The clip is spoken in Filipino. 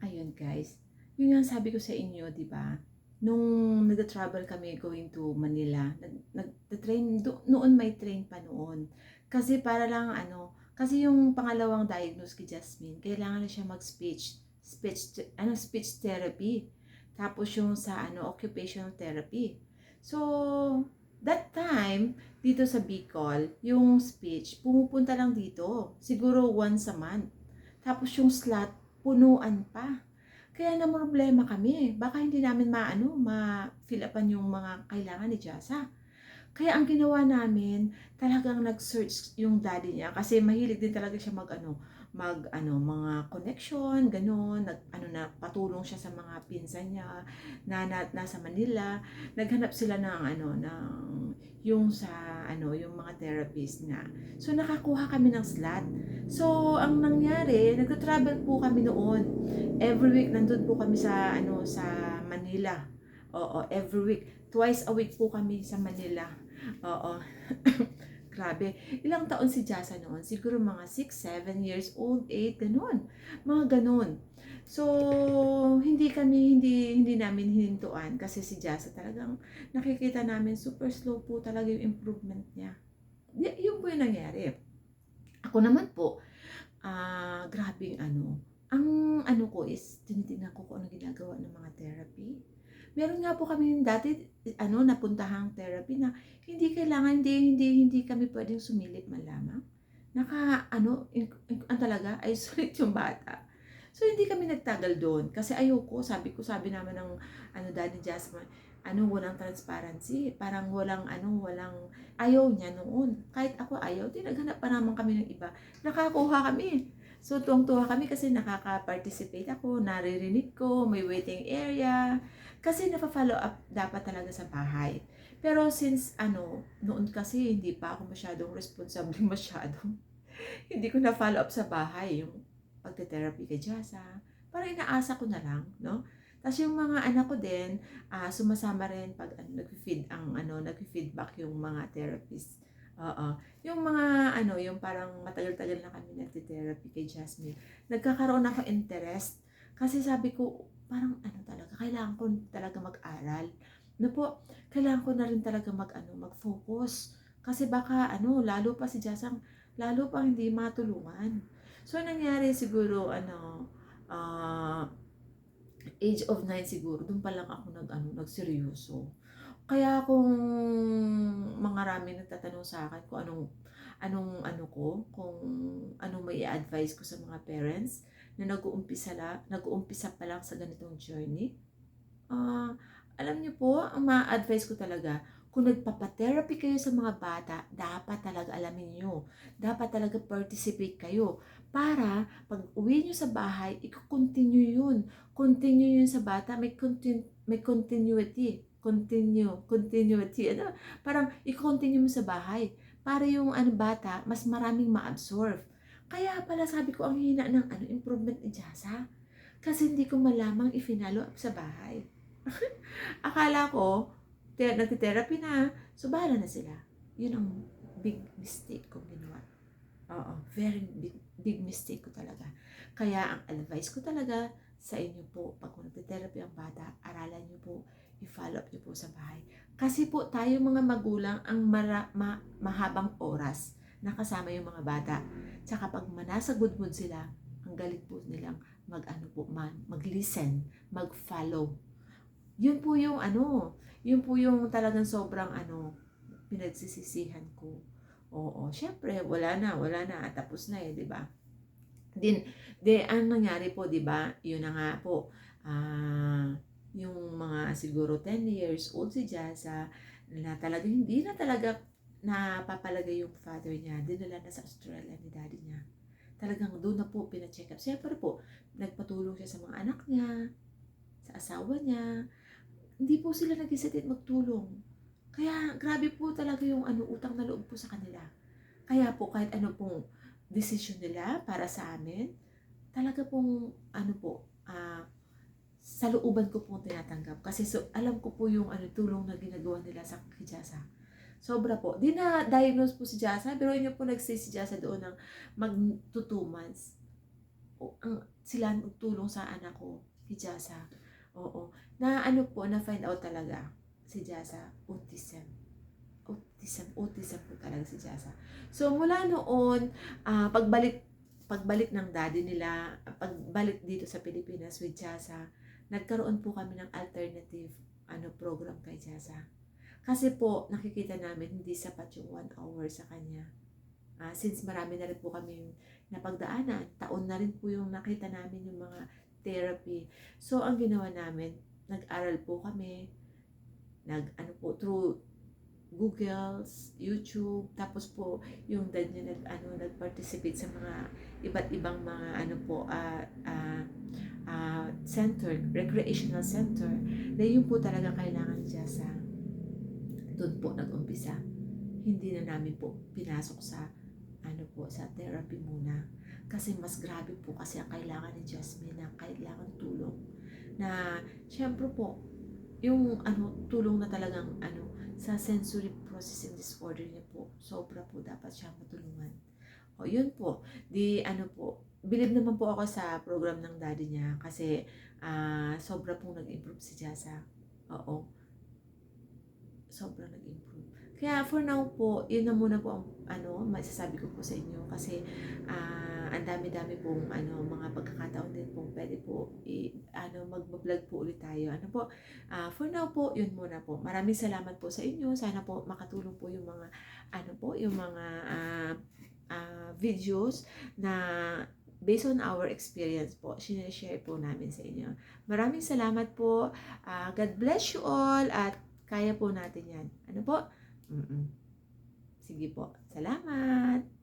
Ayun guys, yun nga sabi ko sa inyo, 'di ba? Nung nagta-travel kami going to Manila, nagta-train noon may train pa noon. Kasi para lang kasi yung pangalawang diagnose kay Jasmine, kailangan na siya speech therapy. Tapos yung sa occupational therapy. So, that time dito sa Bicol, yung speech pumupunta lang dito, siguro once a month. Tapos yung slot punuan pa. Kaya namroblema kami. Baka hindi namin ma-fill upan yung mga kailangan ni Jasa. Kaya ang ginawa namin, talagang nag-search yung daddy niya kasi mahilig din talaga siya mga connection, ganun, patulong siya sa mga pinsan niya nasa Manila. Naghanap sila ng yung sa yung mga therapist nga. So nakakuha kami ng slot. So ang nangyari, nagta-travel po kami noon. Every week nandun po kami sa Manila. Oo, every week. Twice a week po kami sa Manila. Oo. Grabe. Ilang taon si Jasa noon? Siguro mga 6, 7 years old, 8, ganun. Mga ganun. So, hindi namin hinintuan kasi si Jasa talagang nakikita namin super slow po talaga yung improvement niya. Yun po yung nangyari. Ako naman po, grabeng ang ko is tinitingnan ko kung ano ginagawa ng mga therapy. Meron nga po kami dati napuntahang therapy na hindi kami pwedeng sumilip man lamang. Ang talaga isolate yung bata. So hindi kami nagtagal doon kasi ayoko, sabi naman ng Daddy Jasmine, walang transparency, parang walang ayaw niya noon. Kahit ako ayaw, din naghanap pa naman kami ng iba. Nakakuha kami. So tuwang-tuwa kami kasi nakaka-participate ako, naririnig ko, may waiting area. Kasi nafa-follow up dapat talaga sa bahay. Pero since noon kasi hindi pa ako masyadong responsable masyadong. Hindi ko na follow up sa bahay yung pagte-therapy kay Jasa. Parang inaasa ko na lang, no? Tapos yung mga anak ko din, sumasama rin pag nag-feedback yung mga therapist. Oo. Yung mga yung parang matagal-tagal na kami nagte-therapy kay Jasmine. Nagkakaroon ako interest kasi sabi ko, parang talaga, kailangan ko talaga mag-aral. No po, kailangan ko na rin talaga mag-focus. Kasi baka lalo pa si Jasang lalo pang hindi matulungan. So, nangyari siguro, ah, age of 9 siguro, doon pa lang ako nagseryoso. Kaya kung marami nagtatanong sa akin kung kung anong may advice ko sa mga parents na nag-uumpisa pa lang sa ganitong journey, Ah, alam niyo po, ang ma-advice ko talaga, kung nagpapa-therapy kayo sa mga bata, dapat talaga alamin niyo. Dapat talaga participate kayo. Para pag uwi niyo sa bahay, i-continue yun. Continue yun sa bata, may continuity. Continuity. Parang i-continue mo sa bahay. Para yung bata, mas maraming ma-absorb. Kaya pala sabi ko, ang hina ng improvement ni Jasa. Kasi hindi ko malamang i-follow up sa bahay. Akala ko, nagte-therapy na, so bahala na sila. Yun ang big mistake kong ginawa. Oo, very big mistake ko talaga. Kaya ang advice ko talaga sa inyo po, pag nagte-therapy ang bata, aralan nyo po, i-follow up nyo po sa bahay. Kasi po tayo mga magulang ang mahabang oras na kasama yung mga bata. Tsaka pag nasa good mood sila, ang galing po nilang mag-listen, mag-follow. Yun po yung talagang sobrang pinagsisisihan ko. Oo, syempre wala na, tapos na di ba? Ang nangyari po, di ba? Yun na nga po, yung mga siguro 10 years old si Jasa, na talaga hindi na talaga napapalagay yung father niya, dinala na sa Australia ni daddy niya. Talagang doon na po pina-check up. Siyempre po, nagpatulong siya sa mga anak niya, sa asawa niya, hindi po sila nag-hesitate magtulong. Kaya grabe po talaga yung utang na loob po sa kanila. Kaya po kahit ano pong decision nila para sa amin, talaga pong sa looban ko pong tinatanggap. Kasi alam ko po yung tulong na ginagawa nila sa kay Jasa. Sobra po. Di na diagnose po si Jasa, pero yun po nag-stay si Jasa doon ng mag 2 months. sila nagtulong sa anak ko, si Jasa. Oo. Na ano po, na find out talaga si Jasa, autism. Autism po talaga si Jasa. So mula noon, pagbalik ng daddy nila, pagbalik dito sa Pilipinas with Jasa, nagkaroon po kami ng alternative program kay Jasa. Kasi po, nakikita namin hindi sapat yung 1 hour sa kanya. Since marami na rin po kami napagdaanan, taon na rin po yung nakita namin yung mga therapy. So, ang ginawa namin, nag-aral po kami, through Google, YouTube, tapos po yung dad niya nag-participate sa mga iba't ibang mga center, recreational center, na yun po talaga kailangan siya sa doon po nag-umpisa. Hindi na namin po pinasok sa sa therapy muna. Kasi mas grabe po kasi ang kailangan ni Jasmine, na kailangan tulong. Na syempre po, yung tulong na talagang sa sensory processing disorder niya po, sobra po dapat siya matulungan. O yun po, believe naman po ako sa program ng daddy niya kasi sobra pong nag-improve si Jasa. Oo, sobrang nag-improve. Kaya for now po, yun na muna po ang masasabi ko po sa inyo kasi ang dami-dami pong mga pagkakataon din po pwede po mag-vlog po ulit tayo. For now po, yun muna po. Maraming salamat po sa inyo. Sana po makatulong po yung mga videos na based on our experience po, sinashare po namin sa inyo. Maraming salamat po. God bless you all at kaya po natin yan. Sige po. Salamat.